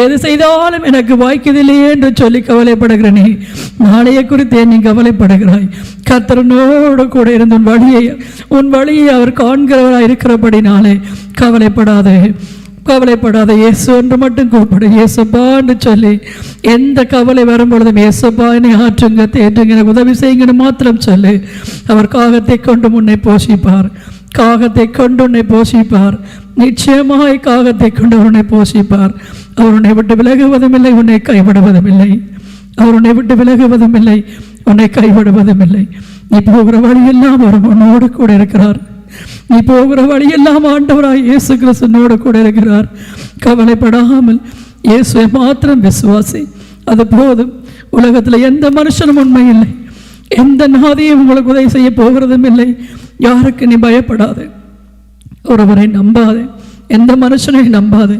எது செய்தாலும் எனக்கு வாய்க்கதில்லையே என்று சொல்லி கவலைப்படுகிற நீ நாளைய குறித்தே நீ கவலைப்படுகிறாய். கர்த்தரனோடு கூட இருந்த உன் வழியை அவர் காண்கிறவராய் இருக்கிறபடினாலே கவலைப்படாதே. இயேசு என்று மட்டும் கூப்பிடு. இயேசுப்பான்னு சொல்லி எந்த கவலை வரும்பொழுதும் இயேசுப்பா என்னை ஆற்றுங்க, தேற்றுங்க, எனக்கு உதவி செய்யுங்கன்னு மாத்திரம் சொல்லு. அவர் காகத்தை கொண்டு உன்னை போஷிப்பார். நிச்சயமாய் காகத்தை கொண்டு உன்னை போஷிப்பார். அவர் உன்னை விட்டு விலகுவதும் இல்லை, உன்னை கைவிடுவதும் இல்லை. உன்னை கைவிடுவதும் இல்லை. நீ போகிற வழியெல்லாம் அவர் உன்னோடு கூட இருக்கிறார். நீ போகிற வழியெல்லாம் ஆண்டவராய் இயேசு கிறிஸ்துவோடு கூட இருக்கிறார். கவலைப்படாமல் இயேசுவை மாத்திரம் விசுவாசி, அது போதும். உலகத்தில் எந்த மனுஷனும் உண்மை இல்லை, எந்த நாதியும் உங்களுக்கு உதவி செய்ய போகிறதும் இல்லை. யாருக்கு நீ பயப்படாதே, ஒருவரை நம்பாதே, எந்த மனுஷனை நம்பாதே.